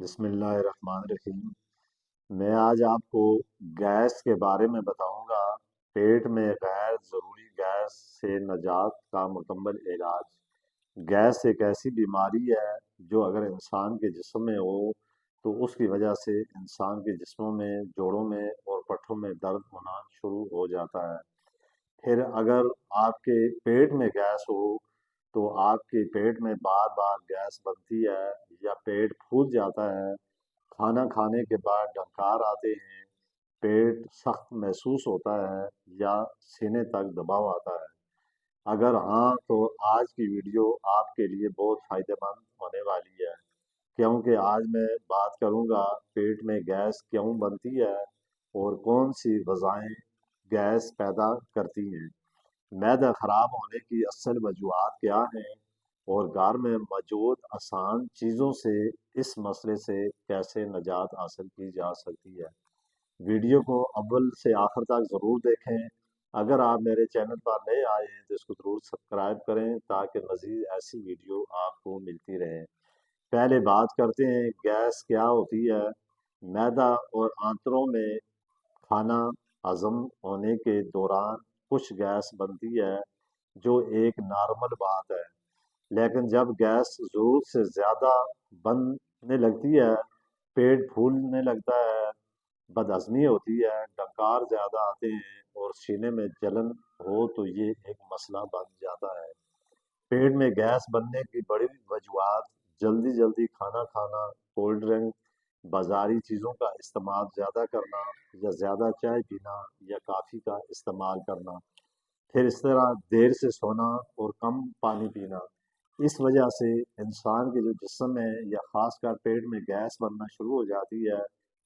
بسم اللہ الرحمن الرحیم۔ میں آج آپ کو گیس کے بارے میں بتاؤں گا۔ پیٹ میں غیر ضروری گیس سے نجات کا مکمل علاج۔ گیس ایک ایسی بیماری ہے جو اگر انسان کے جسم میں ہو تو اس کی وجہ سے انسان کے جسموں میں، جوڑوں میں اور پٹھوں میں درد ہونا شروع ہو جاتا ہے۔ پھر اگر آپ کے پیٹ میں گیس ہو تو آپ کے پیٹ میں بار بار گیس بنتی ہے یا پیٹ پھول جاتا ہے، کھانا کھانے کے بعد ڈھنکار آتے ہیں، پیٹ سخت محسوس ہوتا ہے یا سینے تک دباؤ آتا ہے۔ اگر ہاں تو آج کی ویڈیو آپ کے لیے بہت فائدہ مند ہونے والی ہے، کیونکہ آج میں بات کروں گا پیٹ میں گیس کیوں بنتی ہے اور کون سی غذائیں گیس پیدا کرتی ہیں، معدہ خراب ہونے کی اصل وجوہات کیا ہیں اور گھر میں موجود آسان چیزوں سے اس مسئلے سے کیسے نجات حاصل کی جا سکتی ہے۔ ویڈیو کو اول سے آخر تک ضرور دیکھیں۔ اگر آپ میرے چینل پر نئے آئے ہیں تو اس کو ضرور سبسکرائب کریں تاکہ مزید ایسی ویڈیو آپ کو ملتی رہیں۔ پہلے بات کرتے ہیں گیس کیا ہوتی ہے۔ معدہ اور آنتوں میں کھانا ہضم ہونے کے دوران کچھ گیس بنتی ہے جو ایک نارمل بات ہے، لیکن جب گیس ضرورت سے زیادہ بننے لگتی ہے، پیٹ پھولنے لگتا ہے، بد ہضمی ہوتی ہے، ڈکار زیادہ آتے ہیں اور سینے میں جلن ہو تو یہ ایک مسئلہ بن جاتا ہے۔ پیٹ میں گیس بننے کی بڑی وجوہات: جلدی جلدی کھانا کھانا، کولڈ ڈرنک، بازاری چیزوں کا استعمال زیادہ کرنا یا زیادہ چائے پینا یا کافی کا استعمال کرنا، پھر اس طرح دیر سے سونا اور کم پانی پینا۔ اس وجہ سے انسان کے جو جسم ہے یا خاص کر پیٹ میں گیس بننا شروع ہو جاتی ہے،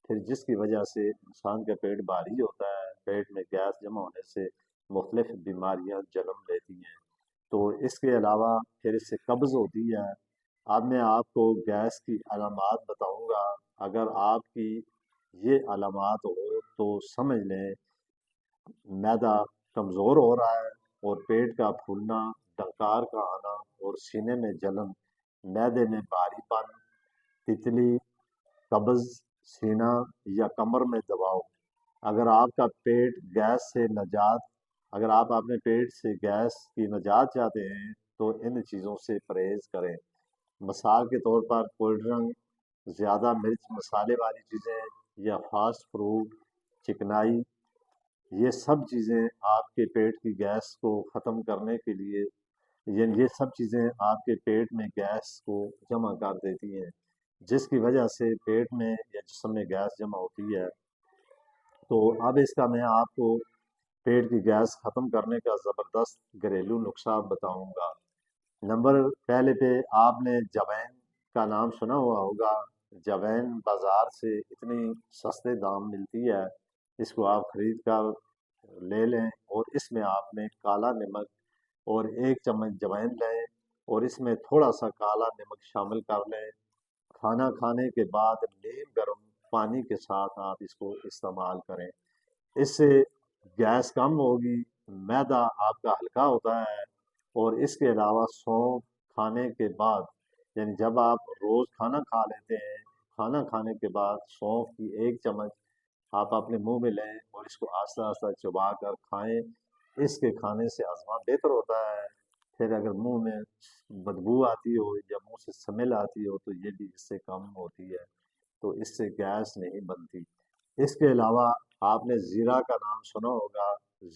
پھر جس کی وجہ سے انسان کا پیٹ بھاری ہوتا ہے۔ پیٹ میں گیس جمع ہونے سے مختلف بیماریاں جنم لیتی ہیں۔ تو اس کے علاوہ پھر اس سے قبض ہوتی ہے۔ اب میں آپ کو گیس کی علامات بتاؤں گا۔ اگر آپ کی یہ علامات ہو تو سمجھ لیں معدہ کمزور ہو رہا ہے اور پیٹ کا پھولنا، ڈنکار کا آنا اور سینے میں جلن، معدے میں بھاری پن، تتلی، قبض، سینہ یا کمر میں دباؤ۔ اگر آپ کا پیٹ گیس سے نجات اگر آپ اپنے پیٹ سے گیس کی نجات چاہتے ہیں تو ان چیزوں سے پرہیز کریں۔ مثال کے طور پر کولڈ ڈرنک، زیادہ مرچ مسالے والی چیزیں یا فاسٹ فوڈ، چکنائی، یہ سب چیزیں آپ کے پیٹ کی گیس کو ختم کرنے کے لیے یہ سب چیزیں آپ کے پیٹ میں گیس کو جمع کر دیتی ہیں، جس کی وجہ سے پیٹ میں یا جسم میں گیس جمع ہوتی ہے۔ تو اب اس کا میں آپ کو پیٹ کی گیس ختم کرنے کا زبردست گھریلو نسخہ بتاؤں گا۔ نمبر پہلے پہ آپ نے جوین کا نام سنا ہوا ہوگا۔ جوین بازار سے اتنی سستے دام ملتی ہے، اس کو آپ خرید کر لے لیں اور اس میں آپ نے کالا نمک اور 1 چمچ جوین لیں اور اس میں تھوڑا سا کالا نمک شامل کر لیں۔ کھانا کھانے کے بعد نیم گرم پانی کے ساتھ آپ اس کو استعمال کریں۔ اس سے گیس کم ہوگی، معدہ آپ کا ہلکا ہوتا ہے۔ اور اس کے علاوہ سونف کھانے کے بعد، یعنی جب آپ روز کھانا کھا لیتے ہیں، کھانا کھانے کے بعد سونف کی 1 چمچ آپ اپنے منہ میں لیں اور اس کو آہستہ آہستہ چبا کر کھائیں۔ اس کے کھانے سے ہاضمہ بہتر ہوتا ہے۔ پھر اگر منہ میں بدبو آتی ہو یا منہ سے سمیل آتی ہو تو یہ بھی اس سے کم ہوتی ہے، تو اس سے گیس نہیں بنتی۔ اس کے علاوہ آپ نے زیرہ کا نام سنا ہوگا۔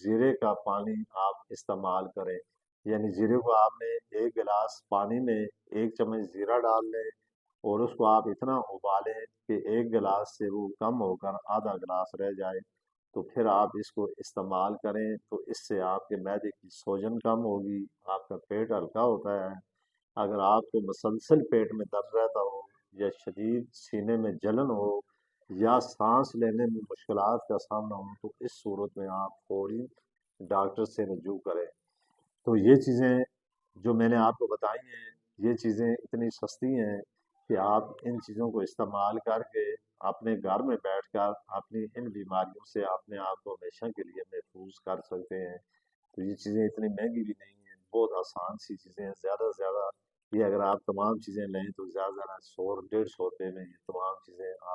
زیرے کا پانی آپ استعمال کریں، یعنی زیرے کو آپ نے 1 گلاس پانی میں 1 چمچ زیرہ ڈال لیں اور اس کو آپ اتنا ابالیں کہ 1 گلاس سے وہ کم ہو کر آدھا گلاس رہ جائے، تو پھر آپ اس کو استعمال کریں تو اس سے آپ کے معدے کی سوجن کم ہوگی، آپ کا پیٹ ہلکا ہوتا ہے۔ اگر آپ کو مسلسل پیٹ میں درد رہتا ہو یا شدید سینے میں جلن ہو یا سانس لینے میں مشکلات کا سامنا ہو تو اس صورت میں آپ فوری ڈاکٹر سے رجوع کریں۔ تو یہ چیزیں جو میں نے آپ کو بتائی ہیں، یہ چیزیں اتنی سستی ہیں کہ آپ ان چیزوں کو استعمال کر کے اپنے گھر میں بیٹھ کر اپنی ان بیماریوں سے اپنے آپ کو ہمیشہ کے لیے محفوظ کر سکتے ہیں۔ تو یہ چیزیں اتنی مہنگی بھی نہیں ہیں، بہت آسان سی چیزیں ہیں۔ زیادہ سے زیادہ یہ اگر آپ تمام چیزیں لیں تو زیادہ 100 150 روپے میں یہ تمام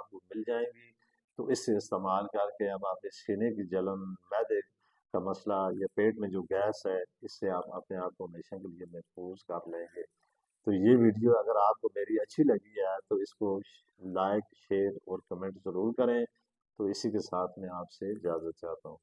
آپ کو مل جائیں گی، تو اس سے استعمال کر کے اب آپ اس سینے کی جلن، معدے کا مسئلہ یا پیٹ میں جو گیس ہے، اس سے آپ اپنے آپ کو ہمیشہ کے لیے محفوظ کر لیں گے۔ تو یہ ویڈیو اگر آپ کو میری اچھی لگی ہے تو اس کو لائک، شیئر اور کمنٹ ضرور کریں۔ تو اسی کے ساتھ میں آپ سے اجازت چاہتا ہوں۔